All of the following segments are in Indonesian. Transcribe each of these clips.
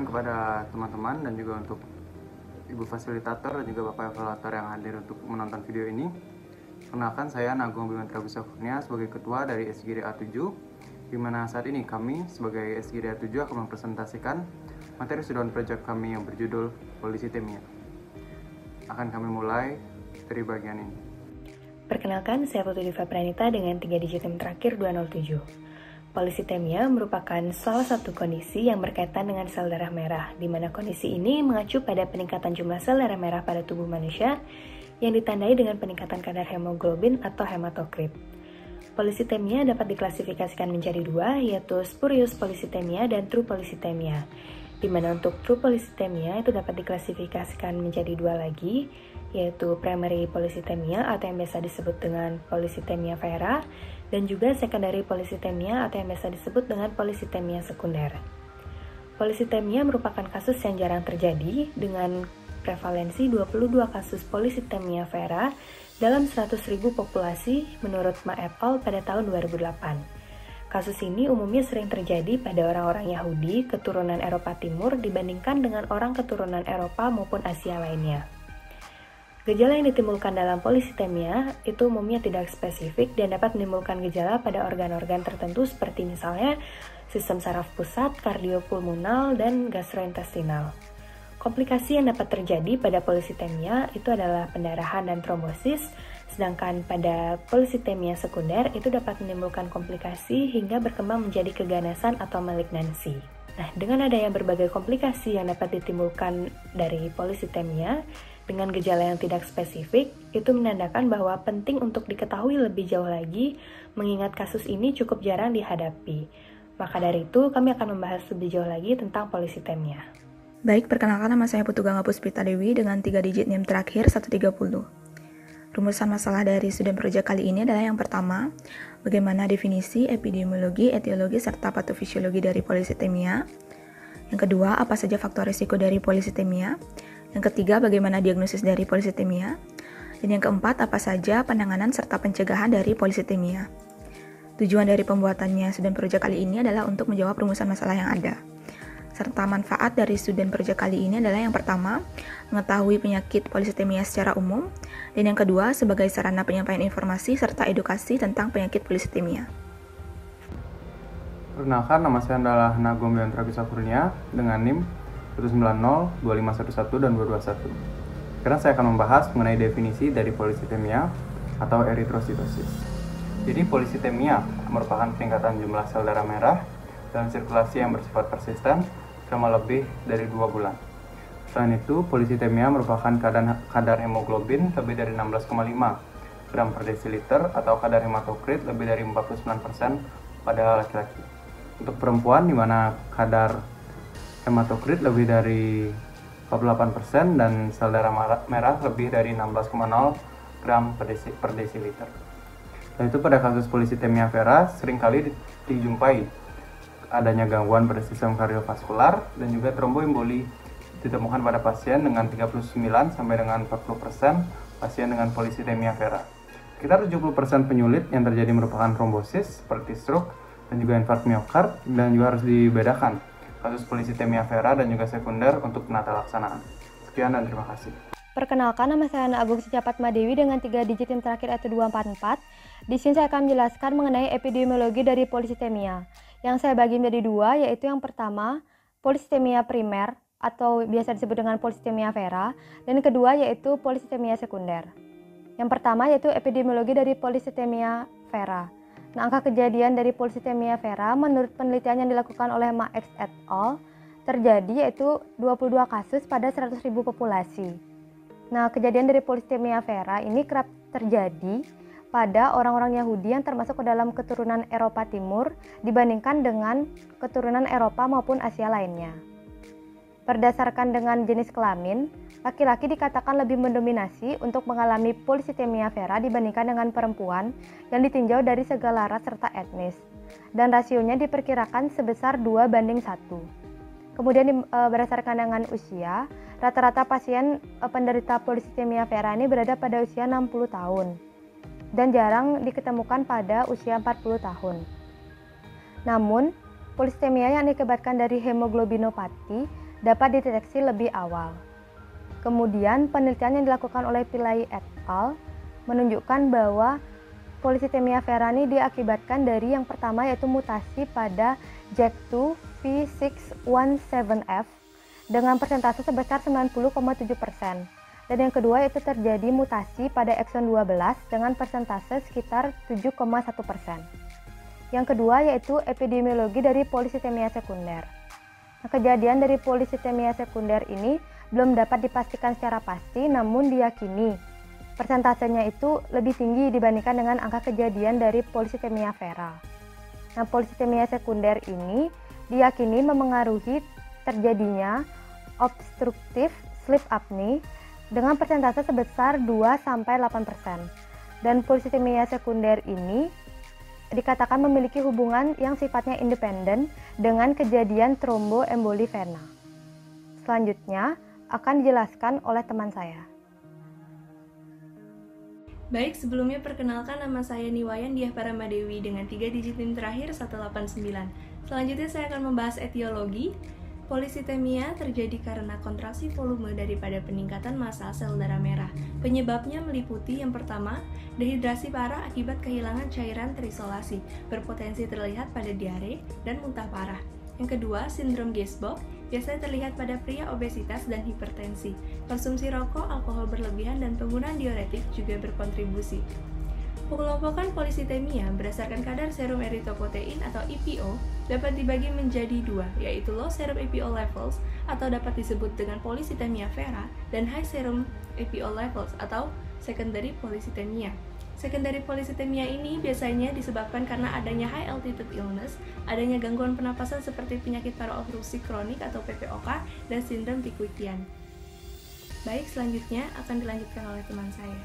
kepada teman-teman dan juga untuk Ibu Fasilitator dan juga Bapak Evaluator yang hadir untuk menonton video ini. Perkenalkan, saya Nagung Bimantara Agus Kurnia sebagai Ketua dari SGD A7, di mana saat ini kami sebagai SGD A7 akan mempresentasikan materi studi project kami yang berjudul Polisitemia. Akan kami mulai dari bagian ini. Perkenalkan, saya Putri Diva Pranita dengan 3 digit NIM terakhir 207. Polisitemia merupakan salah satu kondisi yang berkaitan dengan sel darah merah, di mana kondisi ini mengacu pada peningkatan jumlah sel darah merah pada tubuh manusia yang ditandai dengan peningkatan kadar hemoglobin atau hematokrit. Polisitemia dapat diklasifikasikan menjadi dua, yaitu spurious polisitemia dan true polisitemia. Di mana untuk true polisitemia itu dapat diklasifikasikan menjadi dua lagi, yaitu primary polisitemia atau yang biasa disebut dengan polisitemia vera, dan juga secondary polisitemia atau yang biasa disebut dengan polisitemia sekunder. Polisitemia merupakan kasus yang jarang terjadi dengan prevalensi 22 kasus polisitemia vera dalam 100.000 populasi menurut Ma et al. Pada tahun 2008. Kasus ini umumnya sering terjadi pada orang-orang Yahudi keturunan Eropa Timur dibandingkan dengan orang keturunan Eropa maupun Asia lainnya. Gejala yang ditimbulkan dalam polisitemia itu umumnya tidak spesifik dan dapat menimbulkan gejala pada organ-organ tertentu seperti misalnya sistem saraf pusat, kardiopulmonal, dan gastrointestinal. Komplikasi yang dapat terjadi pada polisitemia itu adalah pendarahan dan trombosis, sedangkan pada polisitemia sekunder itu dapat menimbulkan komplikasi hingga berkembang menjadi keganasan atau malignansi. Nah, dengan adanya berbagai komplikasi yang dapat ditimbulkan dari polisitemia, dengan gejala yang tidak spesifik, itu menandakan bahwa penting untuk diketahui lebih jauh lagi, mengingat kasus ini cukup jarang dihadapi. Maka dari itu, kami akan membahas lebih jauh lagi tentang polisitemia. Baik, perkenalkan, nama saya Putu Gangga Puspita Dewi dengan 3 digit NIM terakhir 130. Rumusan masalah dari studi project kali ini adalah yang pertama, bagaimana definisi, epidemiologi, etiologi, serta patofisiologi dari polisitemia. Yang kedua, apa saja faktor risiko dari polisitemia. Yang ketiga, bagaimana diagnosis dari polisitemia. Dan yang keempat, apa saja penanganan serta pencegahan dari polisitemia. Tujuan dari pembuatannya studi project kali ini adalah untuk menjawab rumusan masalah yang ada. Serta manfaat dari studi project kali ini adalah yang pertama, mengetahui penyakit polisitemia secara umum. Dan yang kedua, sebagai sarana penyampaian informasi serta edukasi tentang penyakit polisitemia. Perkenalkan, nama saya adalah Nagung Bimantara Agus Kurnia dengan NIM 190, 2511, dan 221. Sekarang saya akan membahas mengenai definisi dari polisitemia atau eritrositosis. Jadi polisitemia merupakan peningkatan jumlah sel darah merah dalam sirkulasi yang bersifat persisten selama lebih dari 2 bulan. Selain itu, polisitemia merupakan kadar hemoglobin lebih dari 16,5 gram per desiliter atau kadar hematokrit lebih dari 49% pada laki-laki. Untuk perempuan, di mana kadar hematokrit lebih dari 48% dan sel darah merah lebih dari 16,0 gram per desiliter. Dan itu pada kasus polisitemia vera seringkali dijumpai adanya gangguan pada sistem kardiovaskular dan juga tromboemboli ditemukan pada pasien dengan 39 sampai dengan 40% pasien dengan polisitemia vera. Sekitar 70% penyulit yang terjadi merupakan trombosis seperti stroke dan juga infark miokard, dan juga harus dibedakan kasus polisitemia vera dan juga sekunder untuk penata laksanaan. Sekian dan terima kasih. Perkenalkan, nama saya Ana Agung Sujapatma Dewi dengan 3 digit yang terakhir yaitu 244. Di sini saya akan menjelaskan mengenai epidemiologi dari polisitemia. Yang saya bagi menjadi dua, yaitu yang pertama, polisitemia primer atau biasa disebut dengan polisitemia vera, dan yang kedua yaitu polisitemia sekunder. Yang pertama yaitu epidemiologi dari polisitemia vera. Nah, angka kejadian dari polisitemia vera menurut penelitian yang dilakukan oleh Ma et al. Terjadi yaitu 22 kasus pada 100.000 populasi. Nah, kejadian dari polisitemia vera ini kerap terjadi pada orang-orang Yahudi yang termasuk ke dalam keturunan Eropa Timur dibandingkan dengan keturunan Eropa maupun Asia lainnya. Berdasarkan dengan jenis kelamin, laki-laki dikatakan lebih mendominasi untuk mengalami polisitemia vera dibandingkan dengan perempuan yang ditinjau dari segala ras serta etnis, dan rasionya diperkirakan sebesar 2:1. Kemudian berdasarkan dengan usia, rata-rata pasien penderita polisitemia vera ini berada pada usia 60 tahun dan jarang diketemukan pada usia 40 tahun. Namun, polisitemia yang diakibatkan dari hemoglobinopati dapat dideteksi lebih awal. Kemudian, penelitian yang dilakukan oleh Pillay et al. Menunjukkan bahwa polycythemia vera ini diakibatkan dari yang pertama yaitu mutasi pada JAK2 V617F dengan persentase sebesar 90,7%. Dan yang kedua yaitu terjadi mutasi pada ekson 12 dengan persentase sekitar 7,1%. Yang kedua yaitu epidemiologi dari polycythemia sekunder. Nah, kejadian dari polycythemia sekunder ini belum dapat dipastikan secara pasti, namun diyakini persentasenya itu lebih tinggi dibandingkan dengan angka kejadian dari polycythemia vera. Nah, polycythemia sekunder ini diyakini memengaruhi terjadinya obstruktif sleep apnea dengan persentase sebesar 2-8%. Dan polycythemia sekunder ini dikatakan memiliki hubungan yang sifatnya independen dengan kejadian tromboemboli vena. Selanjutnya akan dijelaskan oleh teman saya. Baik, sebelumnya perkenalkan nama saya Niwayan Diah Paramadewi dengan 3 digit NIM terakhir 189. Selanjutnya saya akan membahas etiologi. Polycythemia terjadi karena kontraksi volume daripada peningkatan massa sel darah merah. Penyebabnya meliputi yang pertama, dehidrasi parah akibat kehilangan cairan terisolasi, berpotensi terlihat pada diare dan muntah parah. Yang kedua, sindrom Gassbock, biasanya terlihat pada pria obesitas dan hipertensi. Konsumsi rokok, alkohol berlebihan, dan penggunaan diuretik juga berkontribusi. Pengelompokan polycythemia berdasarkan kadar serum eritropoietin atau EPO dapat dibagi menjadi dua, yaitu low serum EPO levels atau dapat disebut dengan polycythemia vera dan high serum EPO levels atau secondary polycythemia. Secondary polycythemia ini biasanya disebabkan karena adanya high altitude illness, adanya gangguan pernapasan seperti penyakit paru obstruksi kronik atau PPOK, dan sindrom Pickwickian. Baik, selanjutnya akan dilanjutkan oleh teman saya.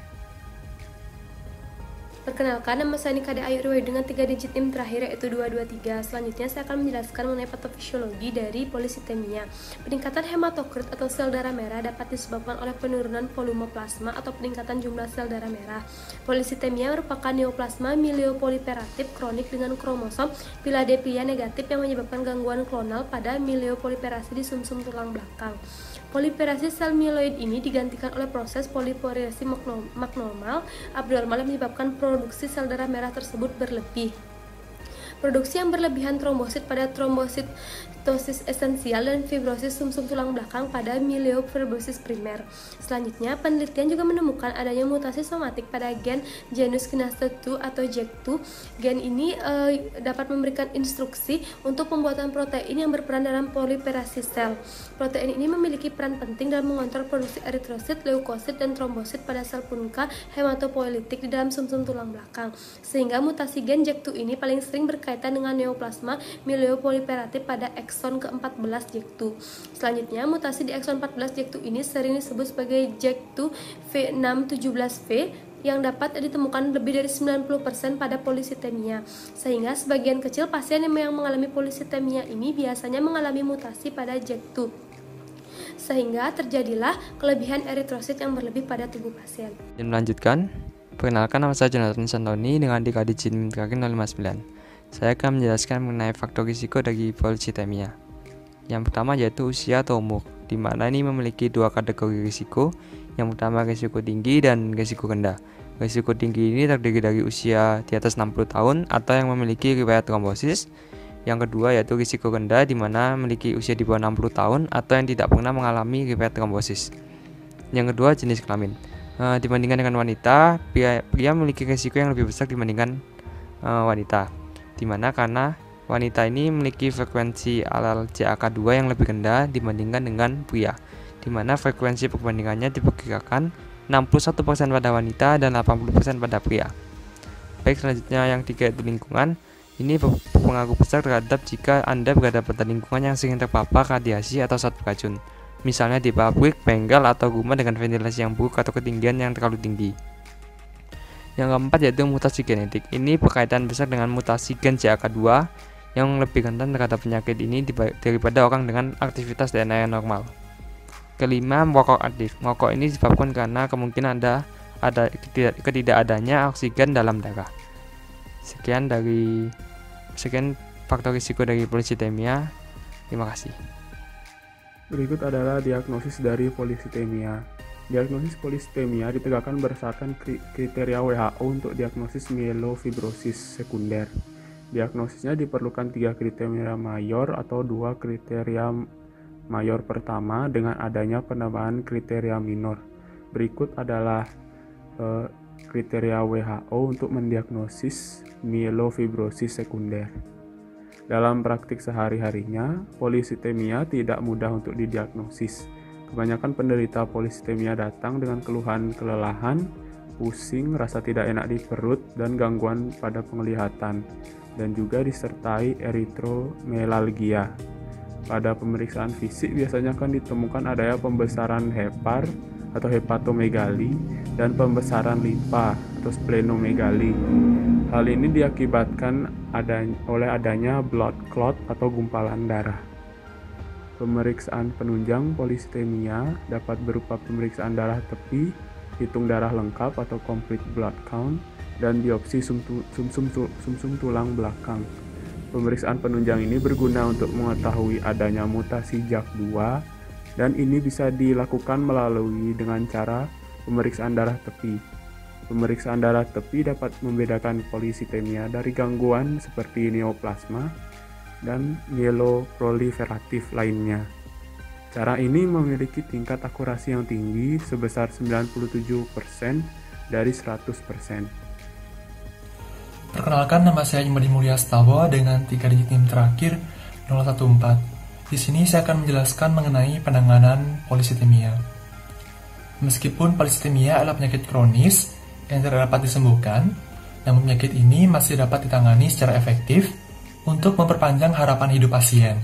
Perkenalkan, nama saya Nikade Ayu Ruwai dengan 3 digit NIM terakhir yaitu 223. Selanjutnya saya akan menjelaskan mengenai patofisiologi dari polycythemia. Peningkatan hematokrit atau sel darah merah dapat disebabkan oleh penurunan volume plasma atau peningkatan jumlah sel darah merah. Polycythemia merupakan neoplasma mieloproliferatif kronik dengan kromosom Philadelphia negatif yang menyebabkan gangguan klonal pada mieloproliferasi di sumsum tulang belakang. Proliferasi sel mieloid ini digantikan oleh proses proliferasi magnomal abnormal yang menyebabkan produksi sel darah merah tersebut berlebih. Produksi yang berlebihan trombosit pada trombositosis esensial dan fibrosis sumsum tulang belakang pada myelofibrosis primer. Selanjutnya, penelitian juga menemukan adanya mutasi somatik pada gen genus kinase 2 atau JAK2. Gen ini dapat memberikan instruksi untuk pembuatan protein yang berperan dalam proliferasi sel. Protein ini memiliki peran penting dalam mengontrol produksi eritrosit, leukosit, dan trombosit pada sel punika hematopoietik di dalam sumsum tulang belakang. Sehingga mutasi gen JAK2 ini paling sering berkaitan dengan neoplasma mieloproliferatif pada ekson ke-14 JAK2. Selanjutnya, mutasi di ekson 14 JAK2 ini sering disebut sebagai JAK2 V617V yang dapat ditemukan lebih dari 90% pada polycythemia. Sehingga sebagian kecil pasien yang mengalami polycythemia ini biasanya mengalami mutasi pada JAK2. Sehingga terjadilah kelebihan eritrosit yang berlebih pada tubuh pasien. Dan melanjutkan, perkenalkan nama saya Jonathan Santoni dengan 3 digit NIM terakhir 059. Saya akan menjelaskan mengenai faktor risiko dari polycythemia. Yang pertama yaitu usia atau umur, di mana ini memiliki 2 kategori risiko. Yang pertama risiko tinggi dan risiko rendah. Risiko tinggi ini terdiri dari usia di atas 60 tahun atau yang memiliki riwayat trombosis. Yang kedua yaitu risiko rendah, di mana memiliki usia di bawah 60 tahun atau yang tidak pernah mengalami riwayat trombosis. Yang kedua jenis kelamin. Dibandingkan dengan wanita, pria memiliki risiko yang lebih besar dibandingkan wanita. Dimana karena wanita ini memiliki frekuensi alel CAK2 yang lebih rendah dibandingkan dengan pria, dimana frekuensi perbandingannya diperkirakan 61% pada wanita dan 80% pada pria. Baik, selanjutnya yang 3 yaitu lingkungan. Ini berpengaruh besar terhadap jika Anda berada pada lingkungan yang sering terpapar radiasi atau zat beracun, misalnya di pabrik, bengkel, atau rumah dengan ventilasi yang buruk atau ketinggian yang terlalu tinggi. Yang keempat yaitu mutasi genetik. Ini berkaitan besar dengan mutasi gen CAK2 yang lebih rentan terhadap penyakit ini daripada orang dengan aktivitas DNA yang normal. Kelima, merokok aktif. Merokok ini disebabkan karena kemungkinan ada ketidakadanya oksigen dalam darah. Sekian faktor risiko dari polycythemia. Terima kasih. Berikut adalah diagnosis dari polisitemia. Diagnosis polisitemia ditegakkan berdasarkan kriteria WHO untuk diagnosis myelofibrosis sekunder. Diagnosisnya diperlukan 3 kriteria mayor atau 2 kriteria mayor pertama dengan adanya penambahan kriteria minor. Berikut adalah kriteria WHO untuk mendiagnosis myelofibrosis sekunder. Dalam praktik sehari-harinya, polisitemia tidak mudah untuk didiagnosis. Kebanyakan penderita polisitemia datang dengan keluhan kelelahan, pusing, rasa tidak enak di perut, dan gangguan pada penglihatan, dan juga disertai eritromelalgia. Pada pemeriksaan fisik biasanya akan ditemukan adanya pembesaran hepar atau hepatomegali dan pembesaran limfa atau splenomegali. Hal ini diakibatkan oleh adanya blood clot atau gumpalan darah. Pemeriksaan penunjang polisitemia dapat berupa pemeriksaan darah tepi, hitung darah lengkap atau complete blood count, dan biopsi sumsum tulang belakang. Pemeriksaan penunjang ini berguna untuk mengetahui adanya mutasi JAK2, dan ini bisa dilakukan melalui dengan cara pemeriksaan darah tepi. Pemeriksaan darah tepi dapat membedakan polisitemia dari gangguan seperti neoplasma dan mieloproliferatif lainnya. Cara ini memiliki tingkat akurasi yang tinggi sebesar 97% dari 100%. Perkenalkan, nama saya Imadi Mulyastawa dengan 3 digit NIM terakhir 014. Di sini saya akan menjelaskan mengenai penanganan polisitemia. Meskipun polisitemia adalah penyakit kronis yang tidak dapat disembuhkan, namun penyakit ini masih dapat ditangani secara efektif untuk memperpanjang harapan hidup pasien.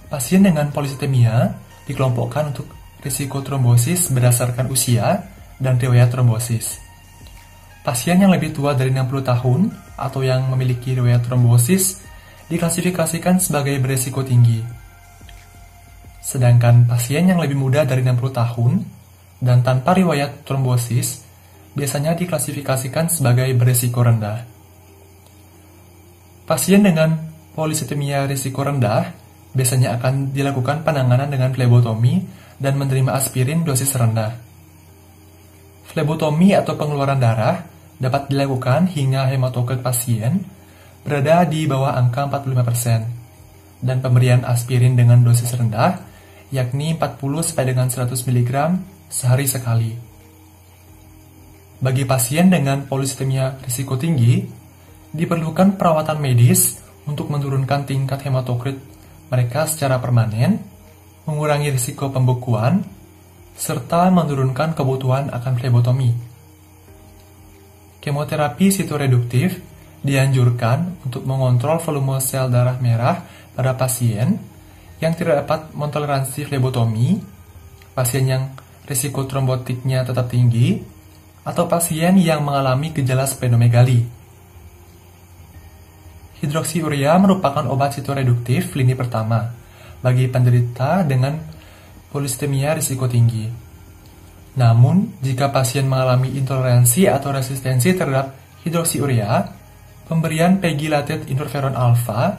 Pasien dengan polisitemia dikelompokkan untuk risiko trombosis berdasarkan usia dan riwayat trombosis. Pasien yang lebih tua dari 60 tahun atau yang memiliki riwayat trombosis diklasifikasikan sebagai beresiko tinggi. Sedangkan pasien yang lebih muda dari 60 tahun dan tanpa riwayat trombosis biasanya diklasifikasikan sebagai beresiko rendah. Pasien dengan polisitemia risiko rendah biasanya akan dilakukan penanganan dengan flebotomi dan menerima aspirin dosis rendah. Flebotomi atau pengeluaran darah dapat dilakukan hingga hematokrit pasien berada di bawah angka 45%, dan pemberian aspirin dengan dosis rendah, yakni 40-100 mg sehari sekali. Bagi pasien dengan polisitemia risiko tinggi, diperlukan perawatan medis untuk menurunkan tingkat hematokrit mereka secara permanen, mengurangi risiko pembekuan, serta menurunkan kebutuhan akan flebotomi. Kemoterapi sitoreduktif dianjurkan untuk mengontrol volume sel darah merah pada pasien yang tidak dapat mentoleransi flebotomi, pasien yang risiko trombotiknya tetap tinggi, atau pasien yang mengalami gejala splenomegali. Hidroksiurea merupakan obat sitoreduktif lini pertama bagi penderita dengan polisitemia risiko tinggi. Namun, jika pasien mengalami intoleransi atau resistensi terhadap hidroksiurea, pemberian pegylated interferon alfa,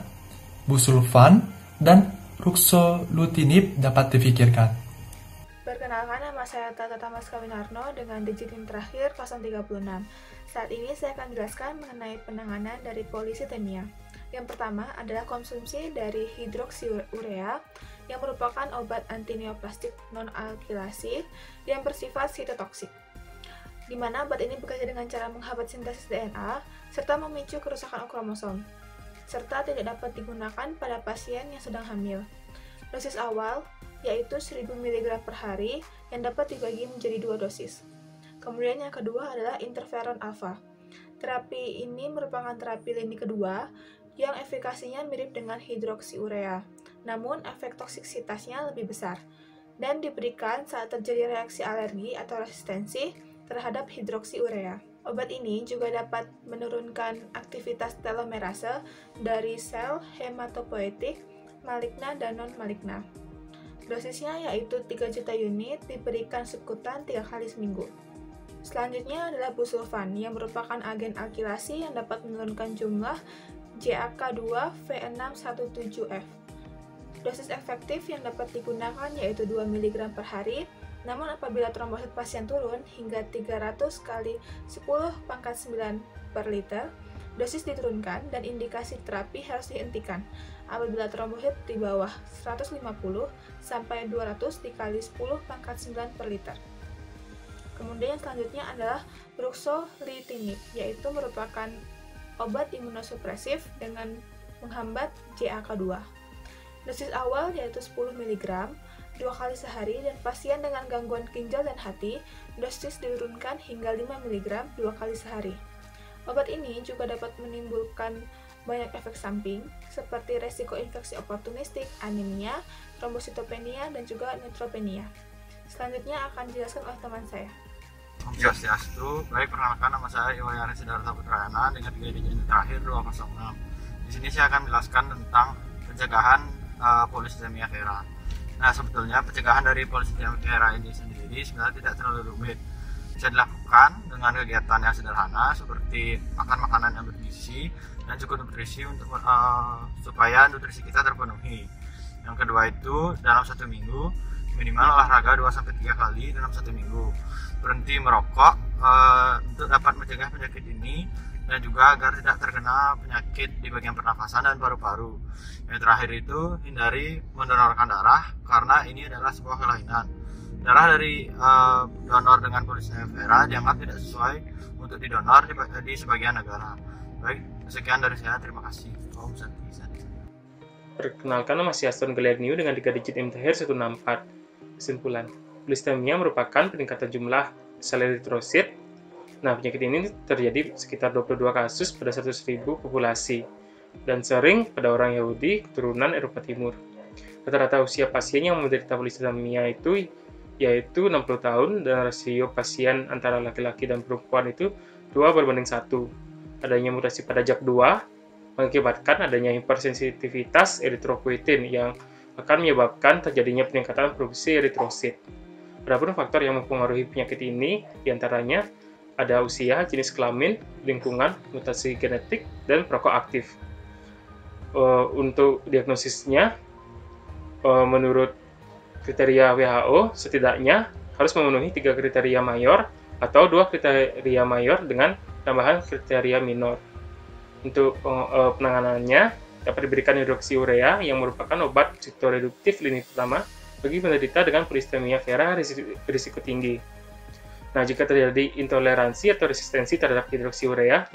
busulfan, dan ruxolutinib dapat difikirkan. Perkenalkan, nama saya Tata Tamas Kawinarno dengan digit NIM terakhir 036. Saat ini saya akan menjelaskan mengenai penanganan dari polisitemia. Yang pertama adalah konsumsi dari hidroksiurea yang merupakan obat antineoplastik non-alkilasi yang bersifat sitotoksik, di mana obat ini bekerja dengan cara menghambat sintesis DNA serta memicu kerusakan kromosom, serta tidak dapat digunakan pada pasien yang sedang hamil. Dosis awal yaitu 1000 mg per hari yang dapat dibagi menjadi 2 dosis. Kemudian yang kedua adalah interferon alfa. Terapi ini merupakan terapi lini kedua yang efikasinya mirip dengan hidroksiurea, namun efek toksisitasnya lebih besar dan diberikan saat terjadi reaksi alergi atau resistensi terhadap hidroksiurea. Obat ini juga dapat menurunkan aktivitas telomerase dari sel hematopoietik maligna dan non-maligna. Dosisnya yaitu 3 juta unit diberikan subkutan 3 kali seminggu. Selanjutnya adalah busulfan yang merupakan agen alkilasi yang dapat menurunkan jumlah JAK2 V617F. Dosis efektif yang dapat digunakan yaitu 2 mg per hari, namun apabila trombosit pasien turun hingga 300 kali 10⁹ per liter, dosis diturunkan dan indikasi terapi harus dihentikan apabila trombosit di bawah 150 sampai 200 dikali 10⁹ per liter. Kemudian yang selanjutnya adalah ruxolitinib, yaitu merupakan obat imunosupresif dengan menghambat JAK2. Dosis awal yaitu 10 mg 2 kali sehari, dan pasien dengan gangguan ginjal dan hati, dosis diturunkan hingga 5 mg 2 kali sehari. Obat ini juga dapat menimbulkan banyak efek samping seperti resiko infeksi oportunistik, anemia, trombositopenia, dan juga neutropenia. Selanjutnya akan dijelaskan oleh teman saya. Om Swastiastu, baik, perkenalkan nama saya Iwayan Siddhartha Putrayana dengan 3 digit terakhir 206. Di sini saya akan menjelaskan tentang pencegahan polistemia vera. Nah, sebetulnya pencegahan dari polistemia vera ini sendiri sebenarnya tidak terlalu rumit. Bisa dilakukan dengan kegiatan yang sederhana seperti makan makanan yang bergizi dan cukup nutrisi untuk supaya nutrisi kita terpenuhi. Yang kedua itu dalam 1 minggu minimal olahraga 2-3 kali dalam 1 minggu. Berhenti merokok untuk dapat mencegah penyakit ini, dan juga agar tidak terkena penyakit di bagian pernafasan dan paru-paru. Yang terakhir itu hindari mendonorkan darah karena ini adalah sebuah kelainan. Darah dari donor dengan polistemia vera dianggap tidak sesuai untuk didonor di sebagian negara. Baik, sekian dari saya. Terima kasih. Om Santi. Perkenalkan, nama saya Aston Galiarniu dengan 3 digit NIM terakhir 164. Kesimpulan, polistemia merupakan peningkatan jumlah sel eritrosit. Nah, penyakit ini terjadi sekitar 22 kasus pada 100.000 populasi dan sering pada orang Yahudi keturunan Eropa Timur. Rata-rata usia pasien yang menderita polistemia itu yaitu 60 tahun, dan rasio pasien antara laki-laki dan perempuan itu 2:1. Adanya mutasi pada JAK2 mengakibatkan adanya hipersensitivitas eritropoietin yang akan menyebabkan terjadinya peningkatan produksi eritrosit. Adapun faktor yang mempengaruhi penyakit ini diantaranya ada usia, jenis kelamin, lingkungan, mutasi genetik, dan perokok aktif. Untuk diagnosisnya, menurut kriteria WHO, setidaknya harus memenuhi 3 kriteria mayor atau 2 kriteria mayor dengan tambahan kriteria minor. Untuk penanganannya, dapat diberikan hidroksiurea yang merupakan obat sitoreduktif lini pertama bagi penderita dengan polistemia vera risiko tinggi. Nah, jika terjadi intoleransi atau resistensi terhadap hidroksiurea,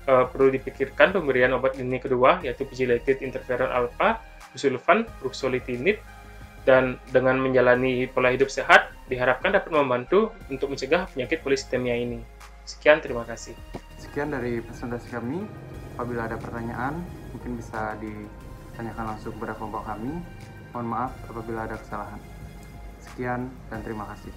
perlu dipikirkan pemberian obat lini kedua, yaitu pegylated interferon alpha, busulfan, ruxolitinib, dan dengan menjalani pola hidup sehat, diharapkan dapat membantu untuk mencegah penyakit polistemia ini. Sekian, terima kasih. Sekian dari presentasi kami. Apabila ada pertanyaan, mungkin bisa ditanyakan langsung kepada kelompok kami. Mohon maaf apabila ada kesalahan. Sekian dan terima kasih.